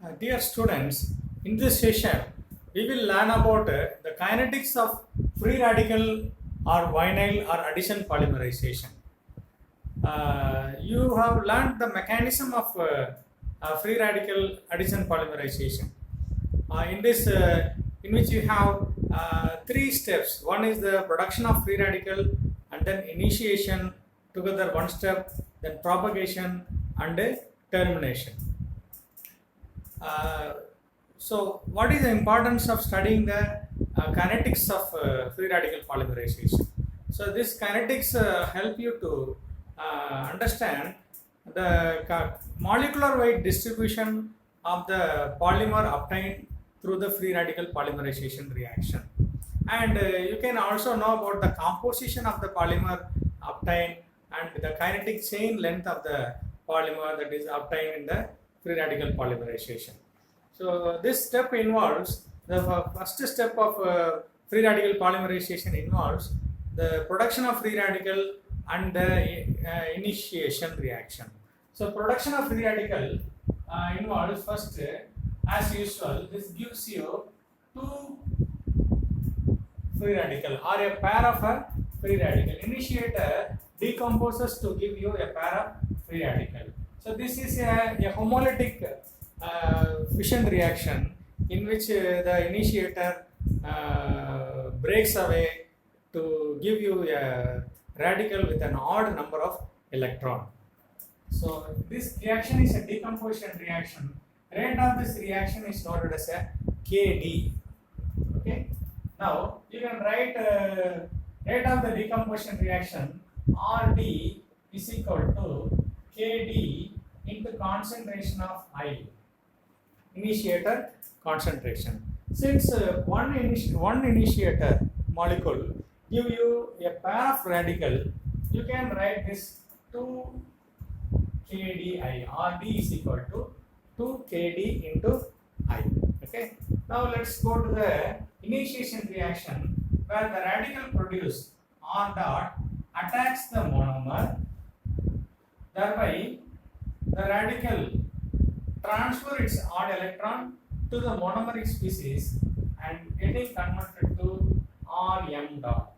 Dear students, in this session, we will learn about the kinetics of free radical or vinyl or addition polymerization. You have learned the mechanism of free radical addition polymerization. In which you have three steps. One is the production of free radical, and then initiation, together one step, then propagation and termination. So, what is the importance of studying the kinetics of free radical polymerization? So, this kinetics help you to understand the molecular weight distribution of the polymer obtained through the free radical polymerization reaction. And you can also know about the composition of the polymer obtained and the kinetic chain length of the polymer that is obtained in the free radical polymerization. So this step involves the first step of free radical polymerization involves the production of free radical and the initiation reaction. So production of free radical involves first, as usual, this gives you two free radical or a pair of a free radical. Initiator decomposes to give you a pair of free radical. So this is a homolytic fission reaction in which the initiator breaks away to give you a radical with an odd number of electron. So this reaction is a decomposition reaction. Rate of this reaction is noted as a Kd. Okay. Now you can write rate of the decomposition reaction Rd is equal to Kd into concentration of I, initiator concentration. Since one initiator molecule give you a pair of radical, you can write this 2 Kdi. Rd is equal to 2 Kd into I. Okay. Now let's go to the initiation reaction where the radical produced R dot attacks the monomer. Thereby, the radical transfer its odd electron to the monomeric species and getting converted to Rm dot.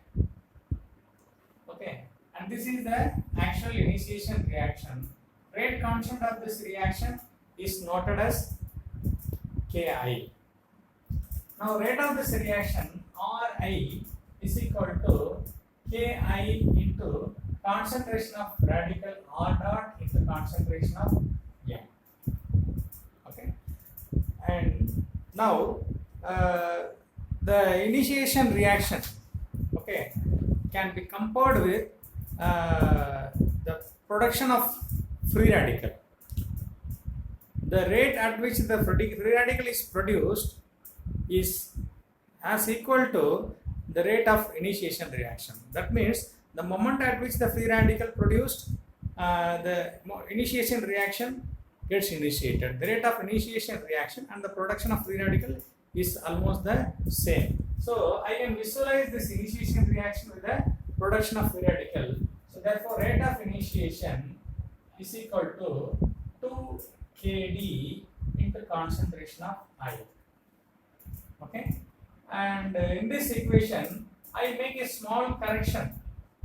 Okay, and this is the actual initiation reaction. Rate constant of this reaction is noted as Ki. Now, rate of this reaction Ri is equal to Ki into concentration of radical R dot into concentration of M. Okay, and now the initiation reaction, okay, can be compared with the production of free radical. The rate at which the free radical is produced is as equal to the rate of initiation reaction. That means the moment at which the free radical produced, the initiation reaction gets initiated. The rate of initiation reaction and the production of free radical is almost the same. So I can visualize this initiation reaction with the production of free radical. So therefore, rate of initiation is equal to 2 Kd into concentration of I. Okay, and in this equation, I make a small correction.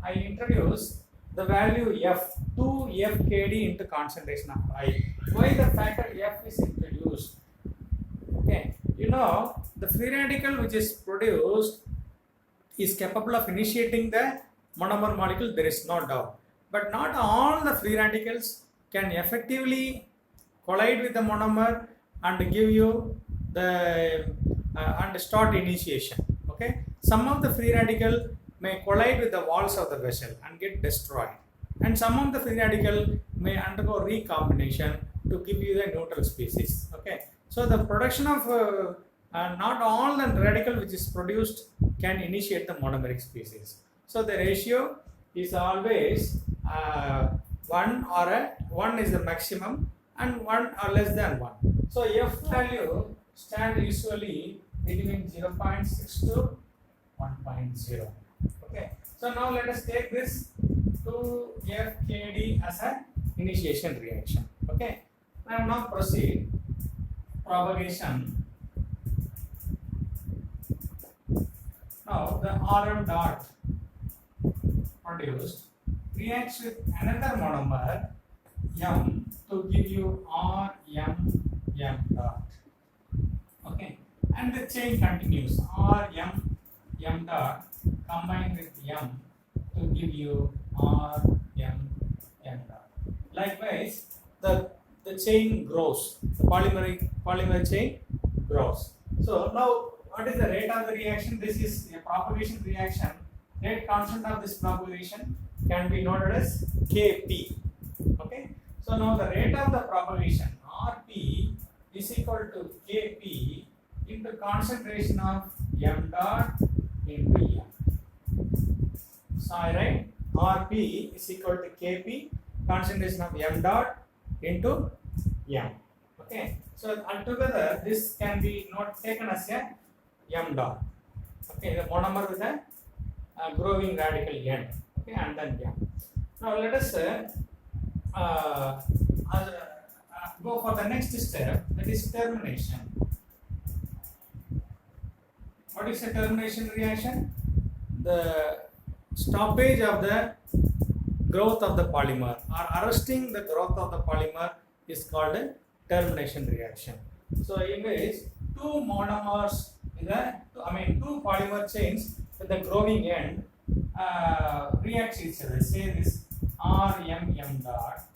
I introduce the value F, 2 Fkd into concentration of I. Why the factor F is introduced? Okay, you know, the free radical which is produced is capable of initiating the monomer molecule, there is no doubt. But not all the free radicals can effectively collide with the monomer and give you the and start initiation. Okay, some of the free radical may collide with the walls of the vessel and get destroyed, and some of the free radical may undergo recombination to give you the neutral species. Okay, so the production of not all the radical which is produced can initiate the monomeric species. So the ratio is always 1 is the maximum and 1 or less than 1. So F value stands usually between 0.6 to 1.0. Okay. So now let us take this 2 Fkd as an initiation reaction. Okay. I will now proceed. propagation. Now the Rm dot produced reacts with another monomer M to give you Rm dot. Okay, and the chain continues. Rm dot combined with M to give you Rm dot. Likewise, the chain grows. The polymer chain grows. So now, what is the rate of the reaction? This is a propagation reaction. Rate constant of this propagation can be noted as Kp. Okay. So now the rate of the propagation Rp is equal to Kp into concentration of M dot into M. So I write Rp is equal to Kp concentration of M dot into M. Okay. So altogether this can be not taken as a M dot. Okay, the monomer with a growing radical end. Okay, and then M. Now let us go for the next step, that is termination. What is a termination reaction? The stoppage of the growth of the polymer or arresting the growth of the polymer is called a termination reaction. So in which two monomers two polymer chains with the growing end react each other. Say this Rm dot.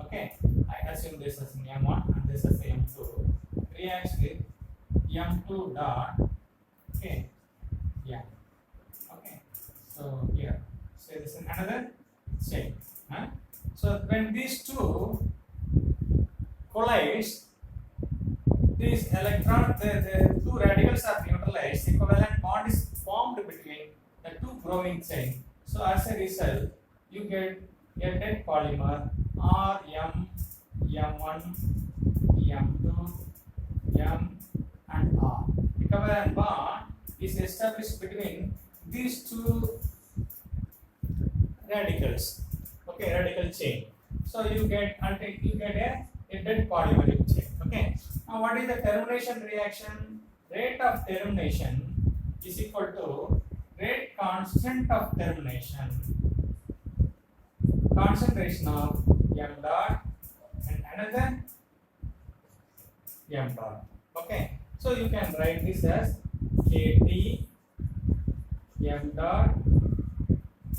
Okay, I assume this as M1 and this as M2 reacts with M2 dot. Okay, yeah. Okay, so here say this in another chain. So when these two collides, these the two radicals are neutralized, equivalent bond is formed between the two growing chain. So as a result, you get a dead polymer Rm, M1, M2, M and R. Equivalent bond is established between these two radicals. Okay, radical chain. So you get a dead polymeric chain. Okay. Now what is the termination reaction? Rate of termination is equal to rate constant of termination, concentration of M dot and another M dot. Okay. So you can write this as Kt M dot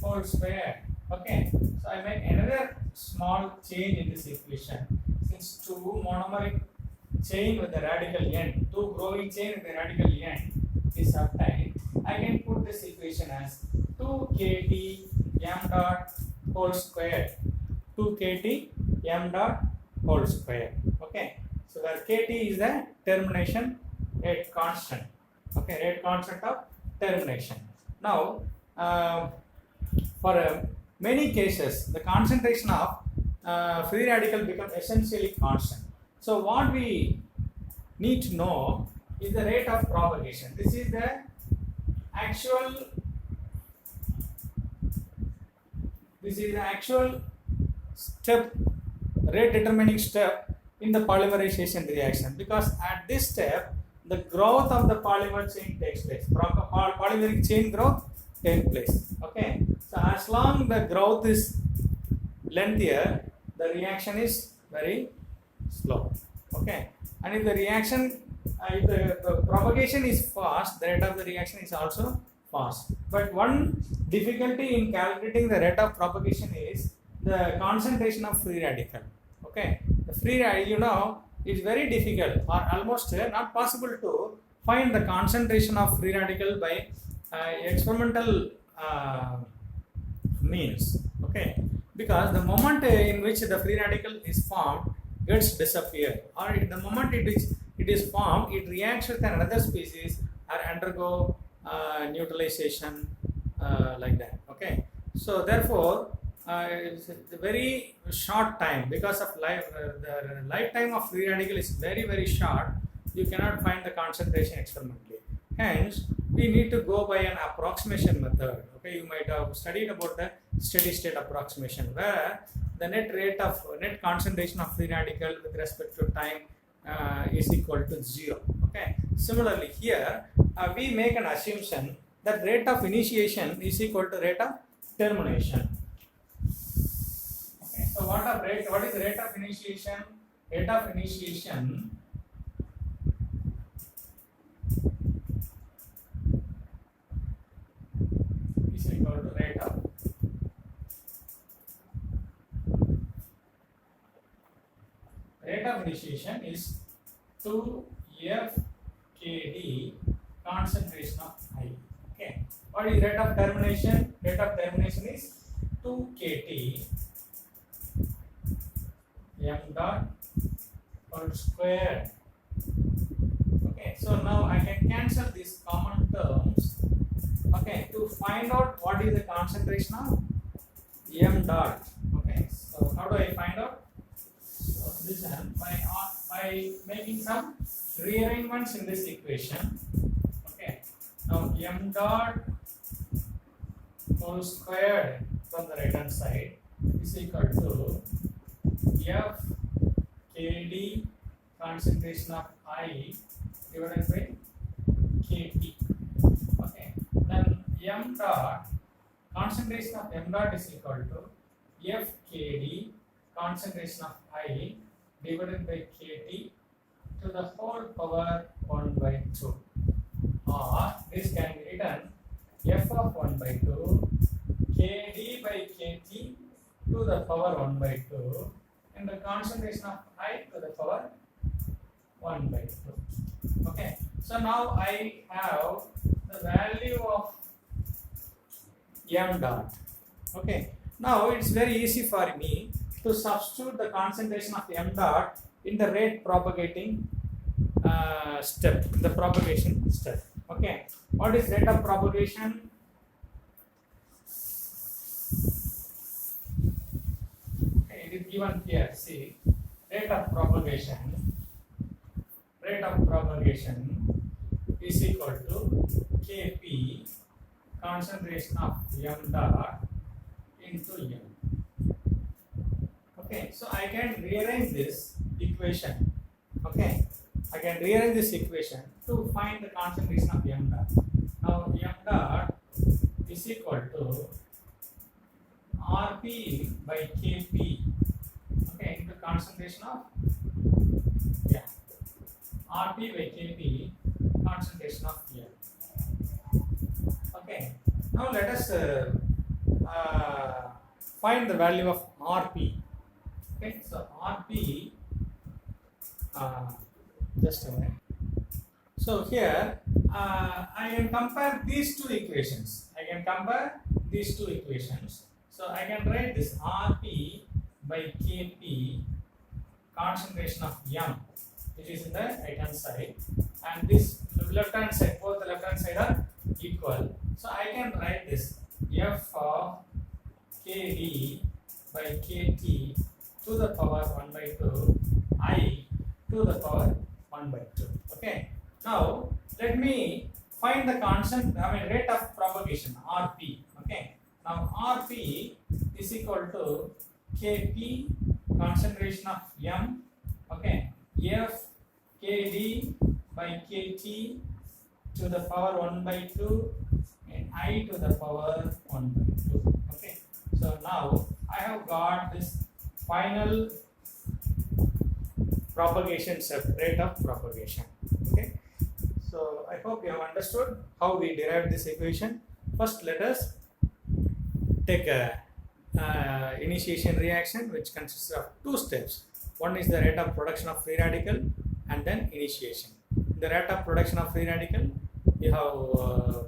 whole square. Okay. So I make another small change in this equation. Since two monomeric chain with the radical end, two growing chain with the radical end is obtained, I can put this equation as 2 Kt M dot whole square. 2 Kt M dot whole square. Okay. So where Kt is the termination rate constant. Okay, rate constant of termination. Now, for many cases, the concentration of free radical becomes essentially constant. So what we need to know is the rate of propagation. This is the actual step, rate determining step in the polymerization reaction, because at this step the growth of the polymer chain takes place. Polymeric chain growth takes place. Okay. So as long the growth is lengthier, the reaction is very slow. Okay. And if the reaction, if the propagation is fast, the rate of the reaction is also fast. But one difficulty in calculating the rate of propagation is the concentration of free radical. Okay. The free radical, it's very difficult or almost not possible to find the concentration of free radical by experimental means. Okay, because the moment in which the free radical is formed gets disappear, or the moment it is formed, it reacts with another species or undergo neutralization like that. Okay, so therefore it's a very short time, because of the lifetime of free radical is very short. You cannot find the concentration experimentally. Hence, we need to go by an approximation method. Okay, you might have studied about the steady state approximation, where the net concentration of free radical with respect to time is equal to 0. Okay. Similarly, here we make an assumption that rate of initiation is equal to rate of termination. Okay. So what is rate of initiation? Rate of initiation is equal to rate of initiation is 2 FKD concentration of I. Okay. What is rate of termination? Rate of termination is 2 KT m dot whole square. Okay. So now I can cancel these common terms. Okay. To find out what is the concentration of m dot. Okay. So how do I find out? So listen, by making some rearrangements in this equation. Okay. Now m dot whole squared from the right hand side is equal to F KD concentration of I divided by KT. Okay. Then m dot concentration of m dot is equal to F KD concentration of I divided by KT to the whole power 1 by 2, or this can be written f of 1 by 2 KD by KT to the power 1 by 2 and the concentration of I to the power 1 by 2. Okay, so now I have the value of m dot. Okay, now it's very easy for me to substitute the concentration of m dot in the rate propagating step, the propagation step. Okay, what is rate of propagation? Okay, it is given here. See, rate of propagation is equal to Kp concentration of m dot into m. Okay, so I can rearrange this equation. Okay, I can rearrange this equation to find the concentration of m dot. Now m dot is equal to Rp by Kp. Okay, into concentration of Rp by Kp concentration of m. Okay, now let us find the value of Rp. Okay, so Rp, just a minute. So here I can compare these two equations. So I can write this Rp by Kp concentration of m, which is in the right hand side, and this left hand side, both the left hand side are equal. So I can write this f of Kd by Kt to the power 1 by 2 I to the power 1 by 2. Okay. Now let me find the rate of propagation Rp. Okay. Now Rp is equal to Kp concentration of m. Okay. F Kd by Kt to the power 1 by 2 and I to the power 1 by 2. Okay. So now I have got this final propagation step, rate of propagation. Okay, so I hope you have understood how we derived this equation. First, let us take a initiation reaction which consists of two steps. One is the rate of production of free radical and then initiation. The rate of production of free radical, you have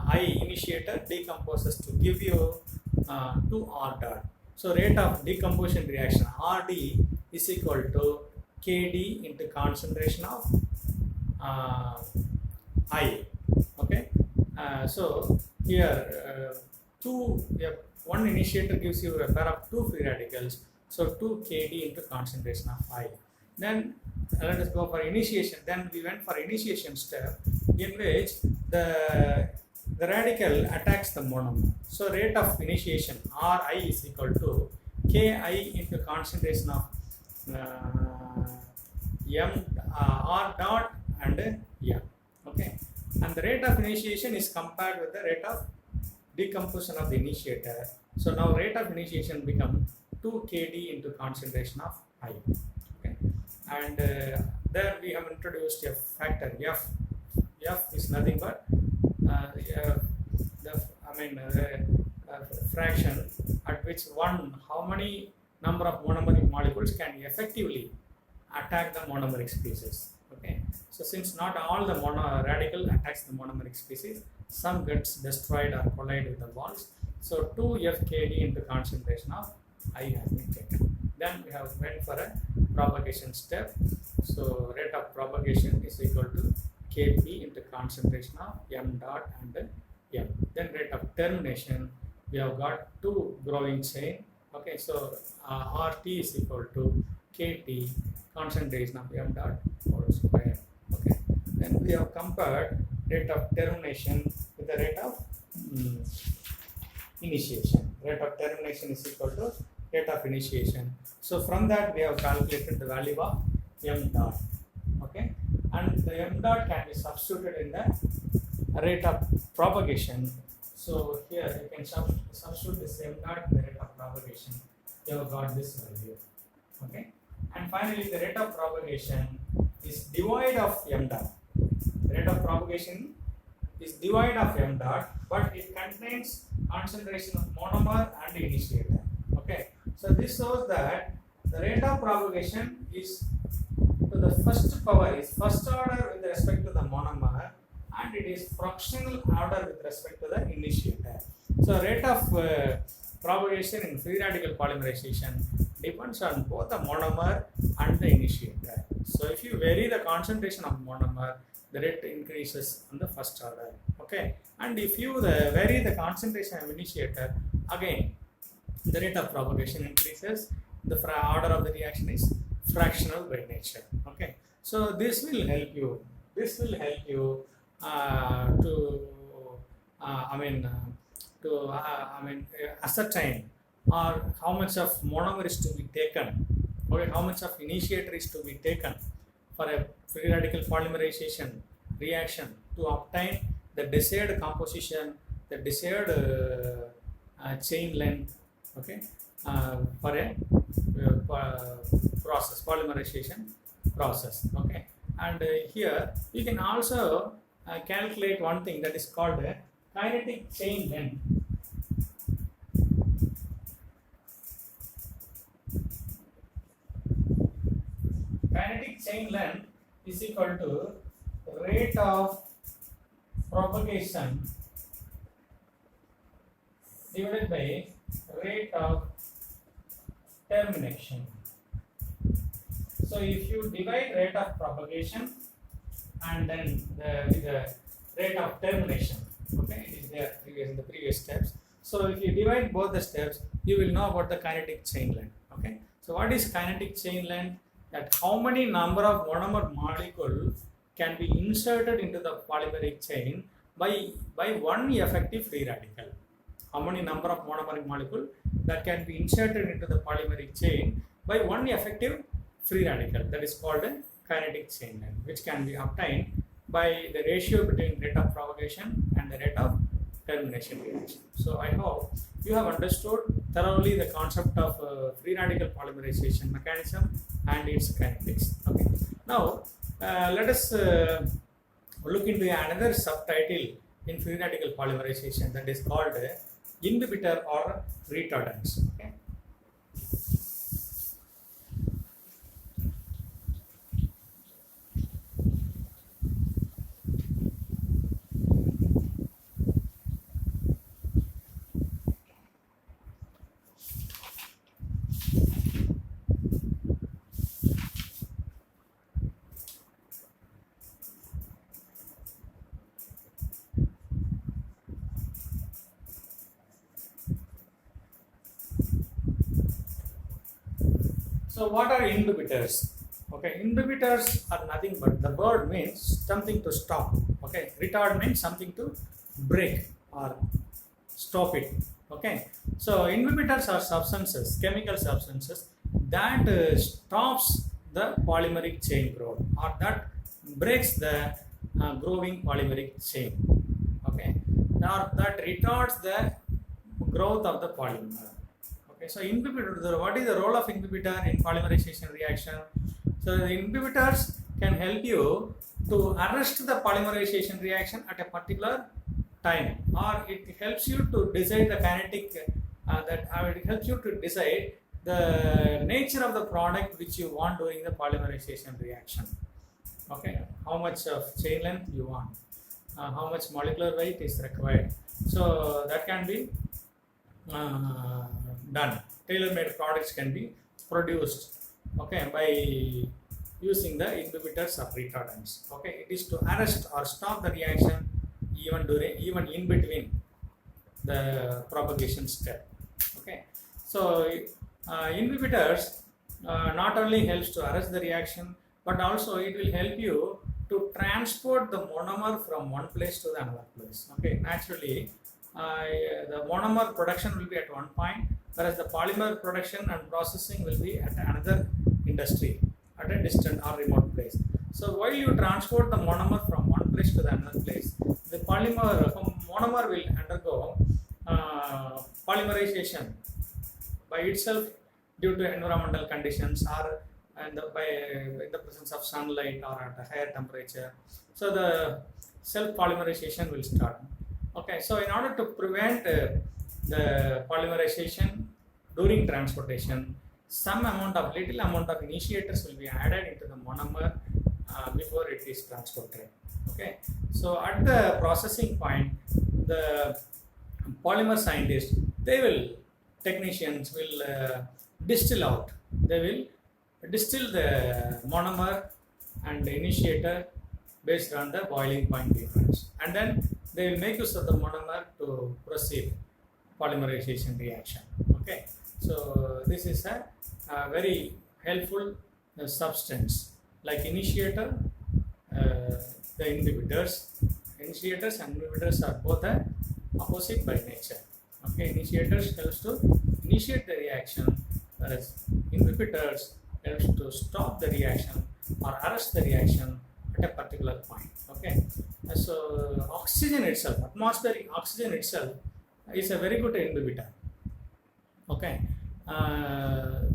I initiator decomposes to give you 2 R dot. So rate of decomposition reaction Rd is equal to Kd into concentration of I. Okay. So here one initiator gives you a pair of 2 free radicals. So 2 Kd into concentration of I. Then let us go for initiation. Then we went for initiation step in which the radical attacks the monomer. So rate of initiation Ri is equal to Ki into concentration of m r dot and m. Okay, and the rate of initiation is compared with the rate of decomposition of the initiator. So now rate of initiation become 2 kd into concentration of I. Okay, and there we have introduced a factor f. F is nothing but fraction at which how many number of monomeric molecules can effectively attack the monomeric species. Okay, so since not all the radical attacks the monomeric species, some gets destroyed or collide with the bonds. So 2 FKD into concentration of I has been taken. Then we have went for a propagation step. So rate of propagation is equal to Kp into concentration of m dot and m. Then rate of termination, we have got 2 growing chain. Okay, so RT is equal to Kt concentration of m dot whole square. Okay, then we have compared rate of termination with the rate of initiation. Rate of termination is equal to rate of initiation. So from that we have calculated the value of m dot. Okay, and the m dot can be substituted in the rate of propagation. So here you can substitute this m dot in the rate of propagation. You have got this value. Okay, and finally the rate of propagation is divide of m dot. The rate of propagation is divide of m dot, but it contains concentration of monomer and initiator. Okay, so this shows that the rate of propagation is to the first power is first order with respect to the monomer, and it is fractional order with respect to the initiator. So rate of propagation in free radical polymerization depends on both the monomer and the initiator. So if you vary the concentration of monomer, the rate increases on the first order. Okay, and if you vary the concentration of initiator, again the rate of propagation increases. The order of the reaction is fractional by nature. Okay, so this will help you. This will help you ascertain or how much of monomer is to be taken, okay, how much of initiator is to be taken for a free radical polymerization reaction to obtain the desired composition, the desired chain length, okay, for a process, polymerization process. Okay, and here you can also calculate one thing that is called a kinetic chain length. Kinetic chain length is equal to rate of propagation divided by rate of termination. So if you divide rate of propagation and then with the rate of termination, okay, it is there in the previous steps. So if you divide both the steps, you will know about the kinetic chain length. Okay, so what is kinetic chain length? That how many number of monomer molecule can be inserted into the polymeric chain by one effective free radical. How many number of monomeric molecule that can be inserted into the polymeric chain by one effective free radical, that is called a kinetic chain length, which can be obtained by the ratio between rate of propagation and the rate of termination reaction. So I hope you have understood thoroughly the concept of free radical polymerization mechanism and its kinetics. Okay, now let us look into another subtitle in free radical polymerization, that is called inhibitor or retardants. Okay, so what are inhibitors? Okay, inhibitors are nothing but the word means something to stop. Okay, retard means something to break or stop it. Okay, so inhibitors are substances, chemical substances that stops the polymeric chain growth, or that breaks the growing polymeric chain, okay, or that retards the growth of the polymer. Okay, so inhibitor, what is the role of inhibitor in polymerization reaction? So the inhibitors can help you to arrest the polymerization reaction at a particular time, or it helps you to decide the kinetic it helps you to decide the nature of the product which you want during the polymerization reaction. Okay, how much of chain length you want, how much molecular weight is required. So that can be done. Tailor-made products can be produced, okay, by using the inhibitors or retardants. Okay, it is to arrest or stop the reaction even in between the propagation step. Okay, so inhibitors not only helps to arrest the reaction, but also it will help you to transport the monomer from one place to the another place. Okay, naturally the monomer production will be at one point, whereas the polymer production and processing will be at another industry, at a distant or remote place. So while you transport the monomer from one place to the another place, the monomer will undergo polymerization by itself due to environmental conditions, or in the presence of sunlight or at a higher temperature. So the self polymerization will start. Okay, so in order to prevent the polymerization during transportation, little amount of initiators will be added into the monomer before it is transported. Okay, so at the processing point, the polymer scientists, technicians will distill out. They will distill the monomer and the initiator based on the boiling point difference, and then they will make use of the monomer to proceed polymerization reaction. Okay, so this is a very helpful substance like initiator, the inhibitors. Initiators and inhibitors are both opposite by nature. Okay, initiators helps to initiate the reaction, whereas inhibitors helps to stop the reaction or arrest the reaction at a particular point. Okay, so oxygen itself, atmospheric oxygen itself, is a very good inhibitor. Okay,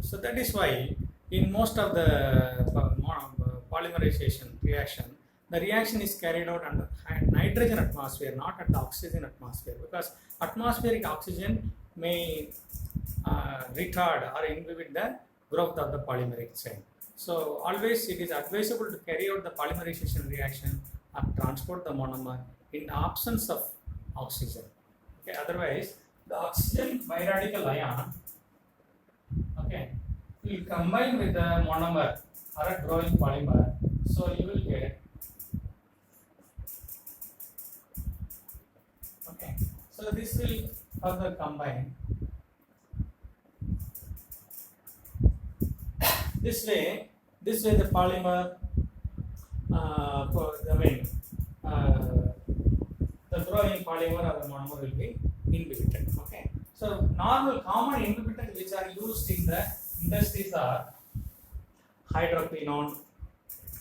so that is why in most of the polymerization reaction, the reaction is carried out under nitrogen atmosphere, not at the oxygen atmosphere, because atmospheric oxygen may retard or inhibit the growth of the polymeric chain. So always it is advisable to carry out the polymerization reaction or transport the monomer in the absence of oxygen. Okay, otherwise the oxygen biradical ion, okay, will combine with the monomer or a growing polymer. So you will get, okay, so this will further combine. This way the polymer, the growing polymer or the monomer will be inhibited. Okay, so normal common inhibitors which are used in the industries are hydroquinone,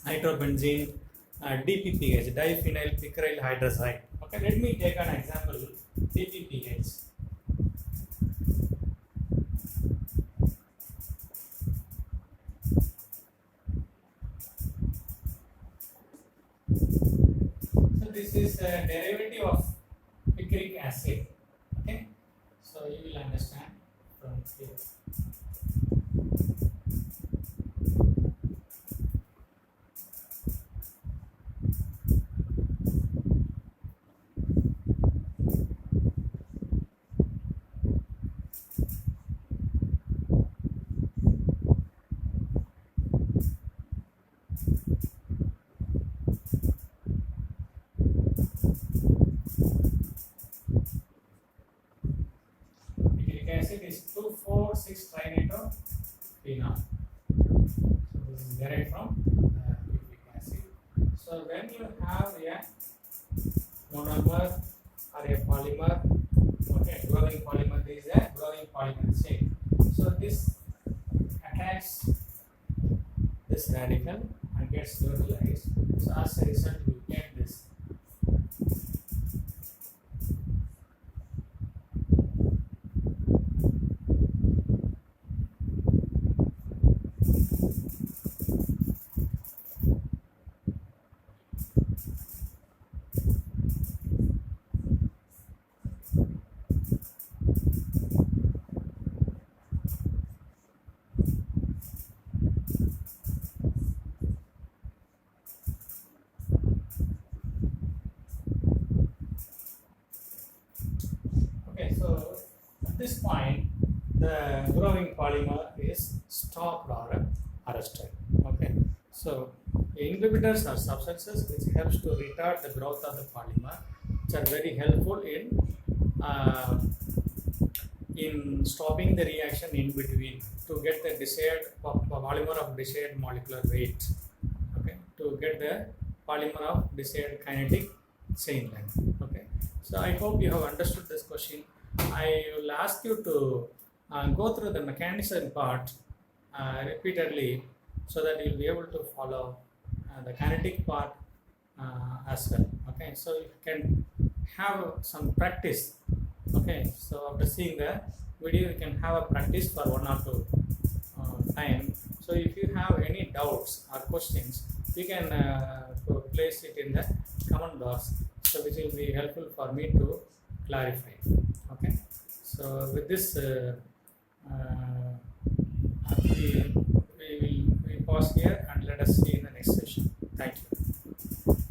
nitrobenzene, DPPH, diphenyl picaryl hydrazide. Okay, let me take an example, DPPH. So this is a derivative of picric acid. Okay, so you will understand from here. Acid is 2,4,6-trinitrophenol. So this is derived from picric acid. So when you have a monomer or a polymer, okay, growing polymer, this is a growing polymer chain. So this attacks this radical and gets neutralized. So as a result, we get this. Okay, so at this point, the growing polymer is stopped or arrested. Okay, so inhibitors are substances which helps to retard the growth of the polymer, which are very helpful in stopping the reaction in between to get the desired polymer of desired molecular weight. Okay, to get the polymer of desired kinetic chain length. Okay, so I hope you have understood this question. I will ask you to go through the mechanism part repeatedly so that you will be able to follow the kinetic part as well. Okay, so you can have some practice. Okay, so after seeing the video, you can have a practice for 1 or 2 time. So if you have any doubts or questions, you can place it in the comment box, so which will be helpful for me to clarify. Okay, so with this we pause here and let us see in the next session. Thank you.